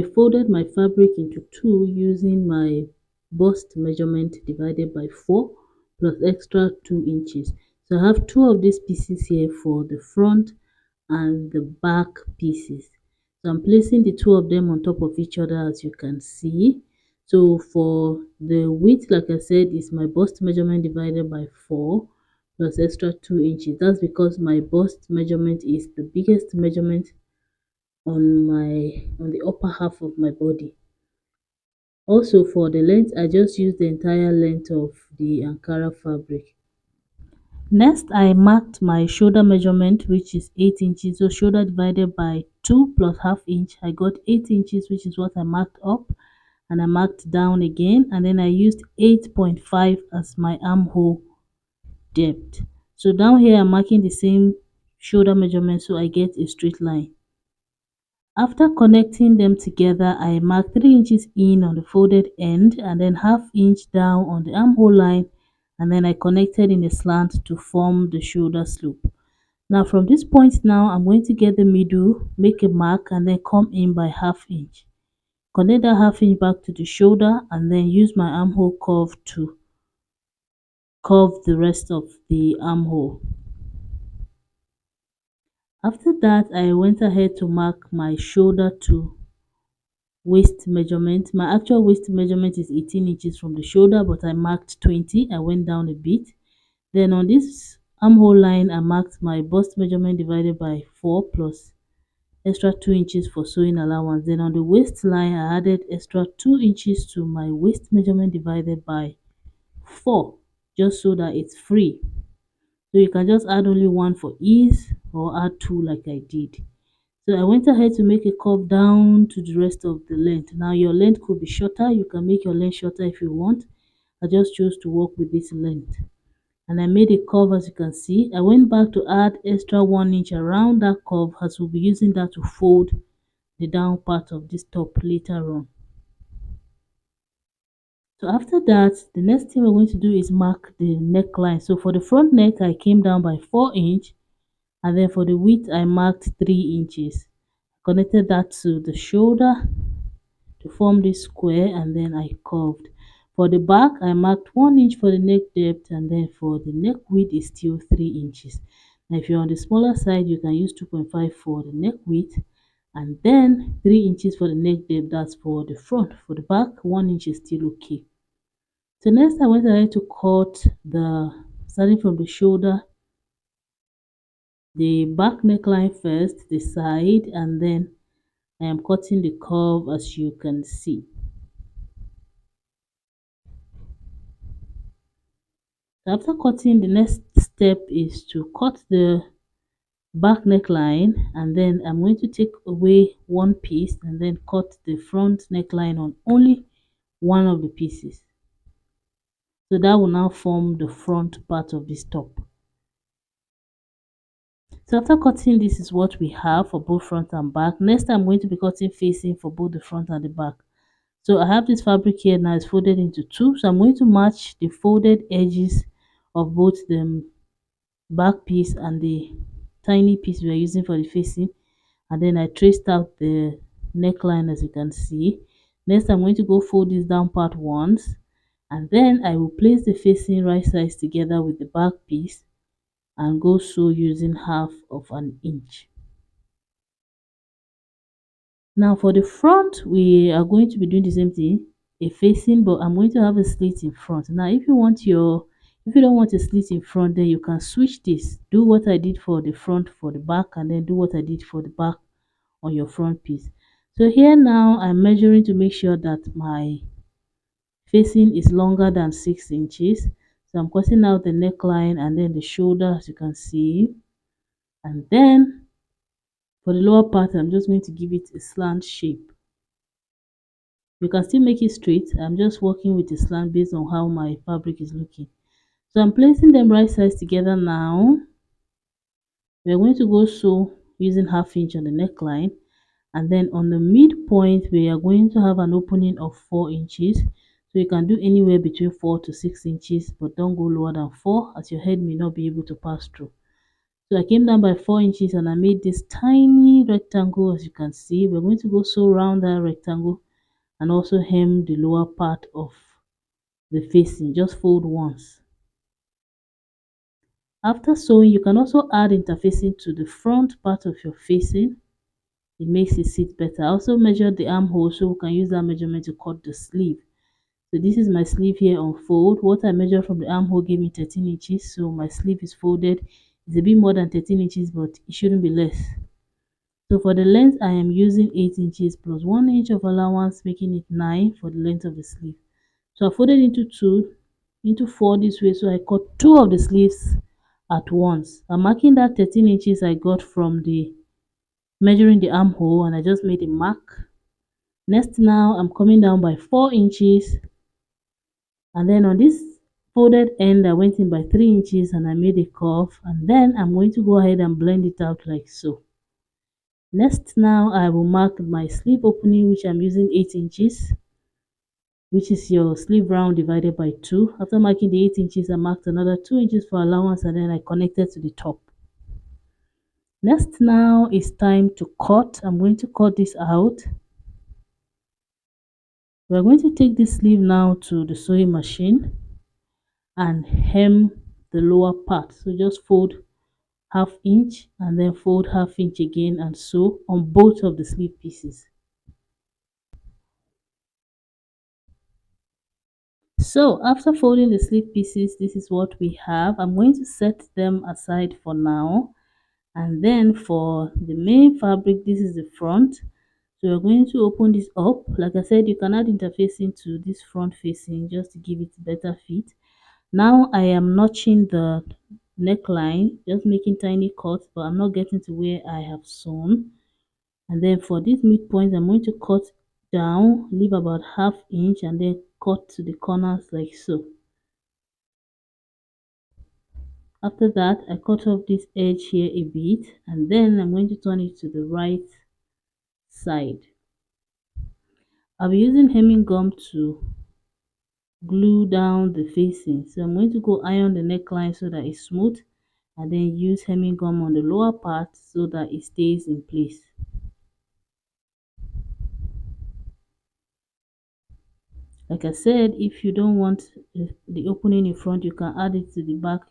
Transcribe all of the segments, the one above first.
I folded my fabric into two using my bust measurement divided by 4 plus extra 2 inches. So I have two of these pieces here for the front and the back pieces. So I'm placing the two of them on top of each other, as you can see. So for the width, like I said, is my bust measurement divided by 4 plus extra 2 inches. That's because my bust measurement is the biggest measurement on the upper half of my body. Also for the length, I just used the entire length of the Ankara fabric. Next, I marked my shoulder measurement, which is 8 inches. So shoulder divided by 2 plus half inch, I got 8 inches, which is what I marked up. And I marked down again, and then I used 8.5 as my armhole depth. So down here, I'm marking the same shoulder measurement, so I get a straight line. After connecting them together, I marked 3 inches in on the folded end and then half inch down on the armhole line, and then I connected in a slant to form the shoulder slope. Now from this point now, I'm going to get the middle, make a mark, and then come in by half inch. Connect that half inch back to the shoulder and then use my armhole curve to curve the rest of the armhole. After that, I went ahead to mark my shoulder to waist measurement. My actual waist measurement is 18 inches from the shoulder, but I marked 20. I went down a bit. Then on this armhole line, I marked my bust measurement divided by 4 plus extra 2 inches for sewing allowance. Then on the waistline, I added extra 2 inches to my waist measurement divided by 4, just so that it's free. So you can just add only one for ease, or add two like I did. So I went ahead to make a curve down to the rest of the length. Now your length could be shorter. You can make your length shorter if you want. I just chose to work with this length. And I made a curve, as you can see. I went back to add extra 1 inch around that curve, as we'll be using that to fold the down part of this top later on. So after that, the next thing we're going to do is mark the neckline. So for the front neck, I came down by 4 inch, and then for the width, I marked 3 inches. Connected that to the shoulder to form this square, and then I curved. For the back, I marked 1 inch for the neck depth, and then for the neck width is still 3 inches. Now if you're on the smaller side, you can use 2.5 for the neck width, and then 3 inches for the neck depth. That's for the front. For the back, 1 inch is still okay. So next, I went ahead to cut starting from the shoulder, the back neckline first, the side, and then I am cutting the curve, as you can see. After cutting, the next step is to cut the back neckline, and then I'm going to take away one piece and then cut the front neckline on only one of the pieces. So that will now form the front part of this top. So after cutting, this is what we have for both front and back. Next, I'm going to be cutting facing for both the front and the back. So I have this fabric here now, it's folded into two. So I'm going to match the folded edges of both the back piece and the tiny piece we are using for the facing. And then I traced out the neckline, as you can see. Next, I'm going to go fold this down part once. And then I will place the facing right sides together with the back piece and go sew using half of an inch. Now for the front, we are going to be doing the same thing, a facing, but I'm going to have a slit in front. Now if you don't want a slit in front, then you can switch this. Do what I did for the front for the back, and then do what I did for the back on your front piece. So here now I'm measuring to make sure that my facing is longer than 6 inches. So I'm cutting out the neckline and then the shoulder, as you can see. And then for the lower part, I'm just going to give it a slant shape. You can still make it straight. I'm just working with a slant based on how my fabric is looking. So I'm placing them right sides together now. We're going to go sew using half inch on the neckline, and then on the midpoint we are going to have an opening of 4 inches. So you can do anywhere between 4 to 6 inches, but don't go lower than 4, as your head may not be able to pass through. So I came down by 4 inches and I made this tiny rectangle. As you can see, we're going to go sew around that rectangle and also hem the lower part of the facing. Just fold once. After sewing, you can also add interfacing to the front part of your facing. It makes it sit better. I also measured the armhole, so we can use that measurement to cut the sleeve. So this is my sleeve here on fold. What I measured from the armhole gave me 13 inches. So my sleeve is folded. It's a bit more than 13 inches, but it shouldn't be less. So for the length, I am using 8 inches plus 1 inch of allowance, making it 9 for the length of the sleeve. So I folded into 4 this way. So I cut 2 of the sleeves at once. I'm marking that 13 inches I got from the measuring the armhole, and I just made a mark. Next, now I'm coming down by 4 inches, and then on this folded end I went in by 3 inches and I made a curve, and then I'm going to go ahead and blend it out like so. Next, now I will mark my sleeve opening, which I'm using 8 inches, which is your sleeve round divided by 2. After marking the 8 inches, I marked another 2 inches for allowance, and then I connected to the top. Next, now it's time to cut. I'm going to cut this out. We're going to take this sleeve now to the sewing machine and hem the lower part. So just fold half inch and then fold half inch again and sew on both of the sleeve pieces. So after folding the sleeve pieces, this is what we have. I'm going to set them aside for now, and then for the main fabric, this is the front. So we're going to open this up. Like I said, you can add interfacing to this front facing just to give it better fit. Now I am notching the neckline, just making tiny cuts, but I'm not getting to where I have sewn. And then for this midpoint, I'm going to cut down, leave about half inch, and then cut to the corners like so. After that, I cut off this edge here a bit, and then I'm going to turn it to the right side. I'll be using hemming gum to glue down the facing. So I'm going to go iron the neckline so that it's smooth, and then use hemming gum on the lower part so that it stays in place. Like I said, if you don't want the opening in front, you can add it to the back.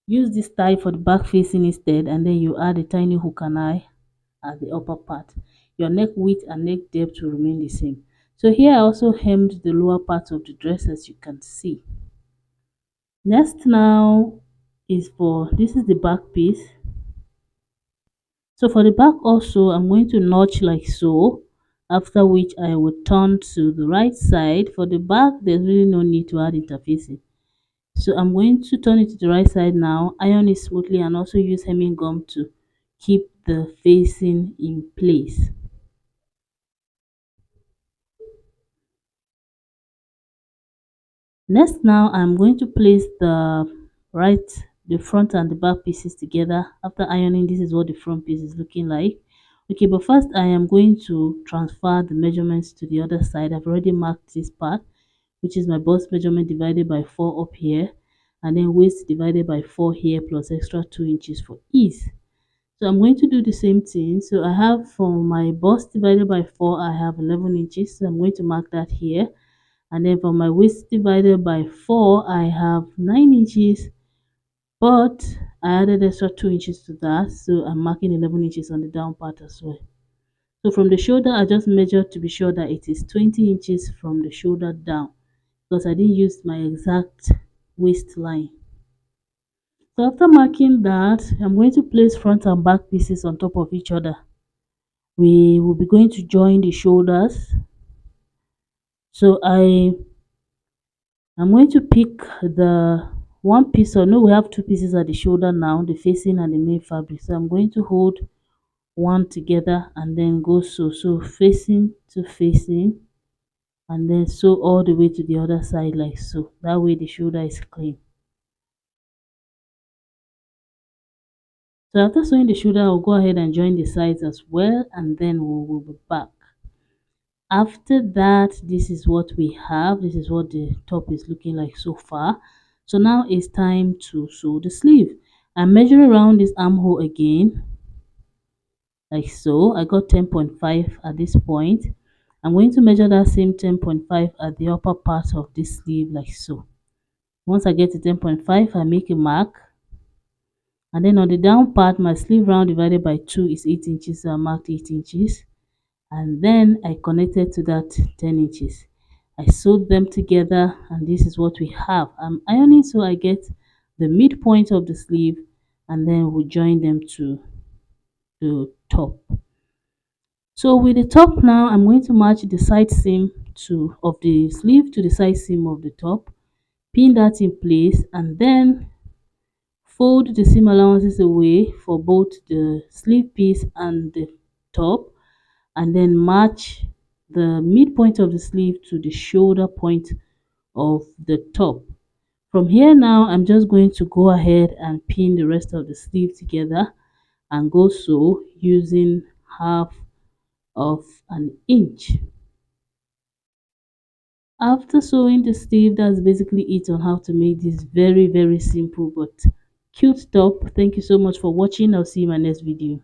Use this tie for the back facing instead, and then you add a tiny hook and eye at the upper part. Your neck width and neck depth will remain the same. So here I also hemmed the lower part of the dress, as you can see. Next now is this is the back piece. So for the back also, I'm going to notch like so, after which I will turn to the right side. For the back, there's really no need to add interfacing. So I'm going to turn it to the right side now, iron it smoothly, and also use hemming gum to keep the facing in place. Next, now I'm going to place the front and the back pieces together. After ironing, this is what the front piece is looking like. Okay, but first I am going to transfer the measurements to the other side. I've already marked this part, which is my bust measurement divided by 4 up here, and then waist divided by 4 here, plus extra 2 inches for ease. So I'm going to do the same thing. So I have, for my bust divided by 4, I have 11 inches. So I'm going to mark that here. And then for my waist divided by 4, I have 9 inches, but I added extra 2 inches to that, so I'm marking 11 inches on the down part as well. So from the shoulder, I just measured to be sure that it is 20 inches from the shoulder down, because I didn't use my exact waistline. So after marking that, I'm going to place front and back pieces on top of each other. We will be going to join the shoulders. So I'm going to pick the one piece, or no, we have two pieces at the shoulder now, the facing and the main fabric. So I'm going to hold one together and then go so facing to facing, and then sew all the way to the other side like so. That way the shoulder is clean. So after sewing the shoulder, I'll go ahead and join the sides as well, and then we'll be back. After that, this is what we have. This is what the top is looking like so far. So now it's time to sew the sleeve. I'm measuring around this armhole again, like so. I got 10.5 at this point. I'm going to measure that same 10.5 at the upper part of this sleeve, like so. Once I get to 10.5, I make a mark, and then on the down part, my sleeve round divided by 2 is 8 inches, so I marked 8 inches, and then I connected to that 10 inches. I sewed them together, and this is what we have. I'm ironing so I get the midpoint of the sleeve, and then we join them to the top. So with the top now, I'm going to match the side seam of the sleeve to the side seam of the top, pin that in place, and then fold the seam allowances away for both the sleeve piece and the top, and then match the midpoint of the sleeve to the shoulder point of the top. From here now, I'm just going to go ahead and pin the rest of the sleeve together and go sew using half of an inch. After sewing the sleeve, that's basically it on how to make this very simple but cute top. Thank you so much for watching. I'll see you in my next video.